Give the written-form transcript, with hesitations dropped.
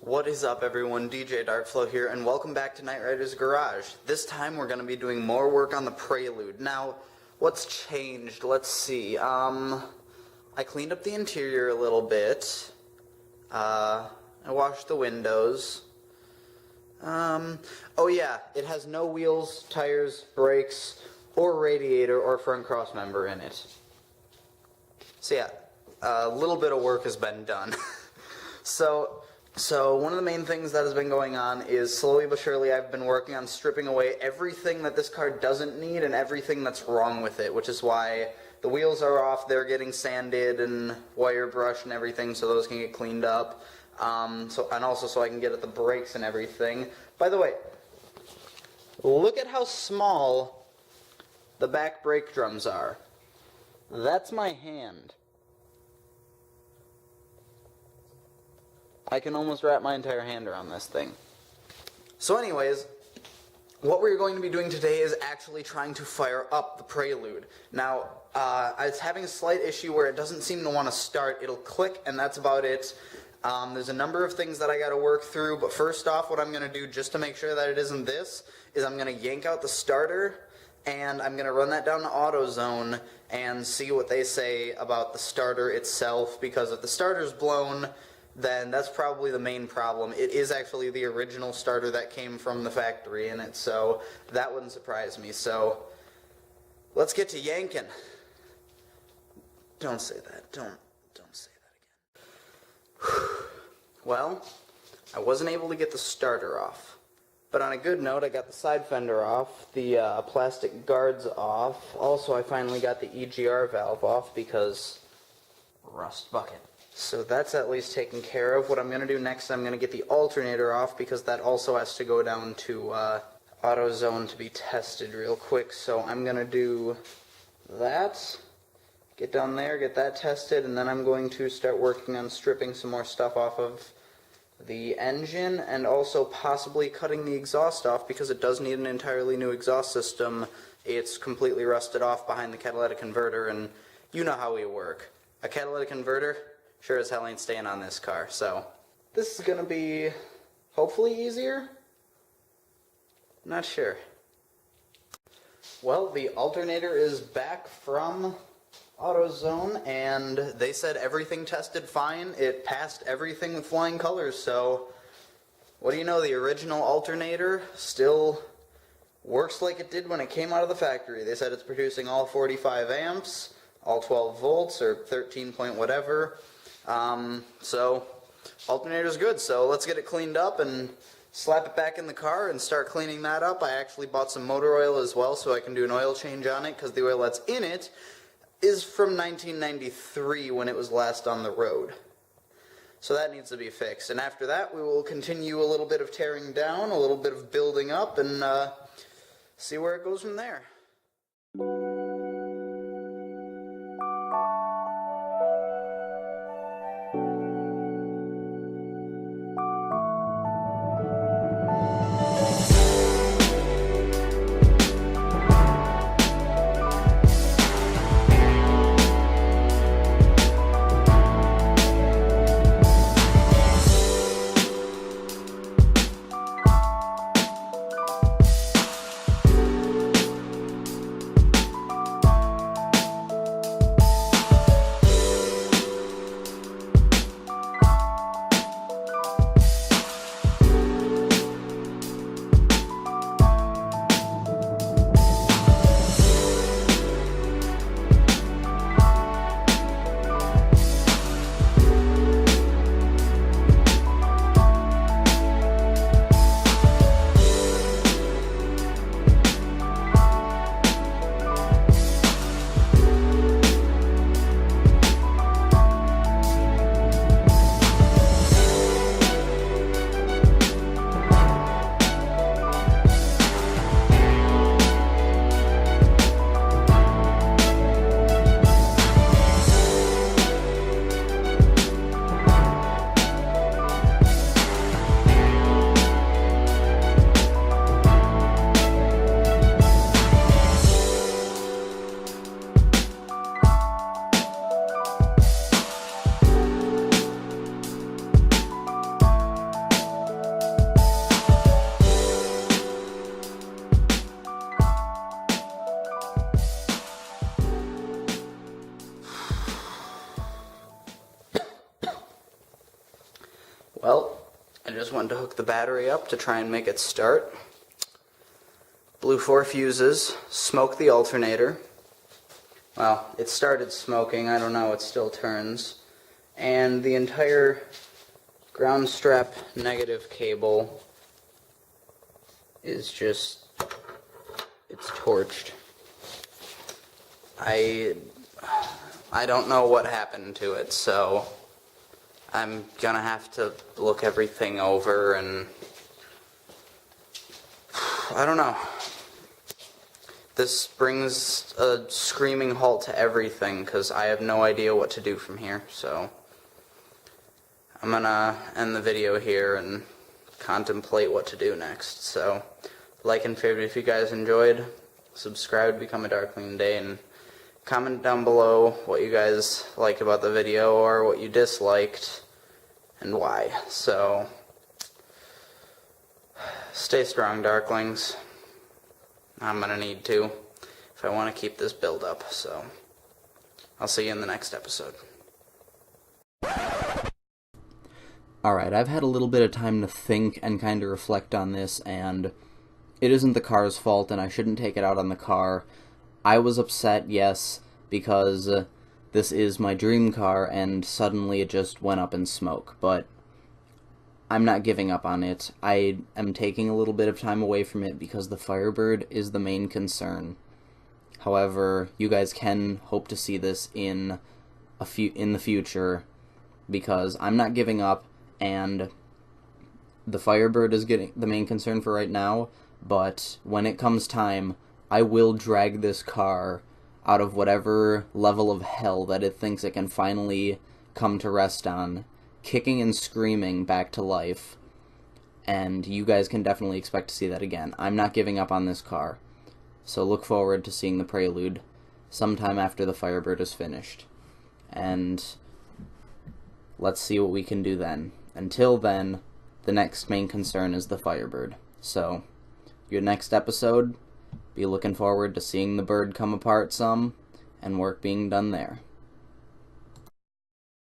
What is up, everyone? DJ Darkflow here, and welcome back to Knight Rider's Garage. This time we're going to be doing more work on the Prelude. Now, what's changed? Let's see. I cleaned up the interior a little bit. I washed the windows. Oh yeah, it has no wheels, tires, brakes, or radiator or front crossmember in it. So yeah, a little bit of work has been done. So one of the main things that has been going on is slowly but surely I've been working on stripping away everything that this car doesn't need and everything that's wrong with it, which is why the wheels are off, they're getting sanded and wire brushed and everything so those can get cleaned up. And also so I can get at the brakes and everything. By the way, look at how small the back brake drums are. That's my hand. I can almost wrap my entire hand around this thing. So anyways, what we're going to be doing today is actually trying to fire up the Prelude. Now, it's having a slight issue where it doesn't seem to want to start. It'll click, and that's about it. There's a number of things that I got to work through, but first off, what I'm going to do just to make sure that it isn't this, is I'm going to yank out the starter, and I'm going to run that down to AutoZone and see what they say about the starter itself, because if the starter's blown, then that's probably the main problem. It is actually the original starter that came from the factory in it, so that wouldn't surprise me. So let's get to yanking. Don't say that. Don't say that again. Well, I wasn't able to get the starter off. But on a good note, I got the side fender off, the plastic guards off. Also, I finally got the EGR valve off because rust bucket. So that's at least taken care of. What I'm going to do next, I'm going to get the alternator off because that also has to go down to AutoZone to be tested real quick. So I'm going to do that, get down there, get that tested, and then I'm going to start working on stripping some more stuff off of the engine and also possibly cutting the exhaust off because it does need an entirely new exhaust system. It's completely rusted off behind the catalytic converter, and you know how we work. A catalytic converter sure as hell ain't staying on this car, so this is going to be hopefully easier? Not sure. Well, the alternator is back from AutoZone, and they said everything tested fine. It passed everything with flying colors, so what do you know, the original alternator still works like it did when it came out of the factory. They said it's producing all 45 amps, all 12 volts, or 13 point whatever. So alternator's good, so let's get it cleaned up and slap it back in the car and start cleaning that up. I actually bought some motor oil as well so I can do an oil change on it because the oil that's in it is from 1993 when it was last on the road. So that needs to be fixed. And after that we will continue a little bit of tearing down, a little bit of building up, and see where it goes from there. Well, I just went to hook the battery up to try and make it start. Blew 4 fuses, smoked the alternator. Well, it started smoking, I don't know, it still turns. And the entire ground strap negative cable is just, it's torched. I don't know what happened to it, so I'm gonna have to look everything over, and I don't know. This brings a screaming halt to everything, because I have no idea what to do from here, so I'm gonna end the video here and contemplate what to do next. So, like and favorite if you guys enjoyed, subscribe to become a Darkling today, and comment down below what you guys liked about the video or what you disliked and why. So, stay strong, Darklings. I'm gonna need to if I want to keep this build up, so I'll see you in the next episode. Alright, I've had a little bit of time to think and kind of reflect on this, and it isn't the car's fault, and I shouldn't take it out on the car. I was upset, yes, because this is my dream car, and suddenly it just went up in smoke, but I'm not giving up on it. I am taking a little bit of time away from it because the Firebird is the main concern. However, you guys can hope to see this in the future, because I'm not giving up, and the Firebird is getting the main concern for right now, but when it comes time, I will drag this car out of whatever level of hell that it thinks it can finally come to rest on, kicking and screaming back to life, and you guys can definitely expect to see that again. I'm not giving up on this car, so look forward to seeing the Prelude sometime after the Firebird is finished, and let's see what we can do then. Until then, the next main concern is the Firebird. So, your next episode, be looking forward to seeing the bird come apart some, and work being done there.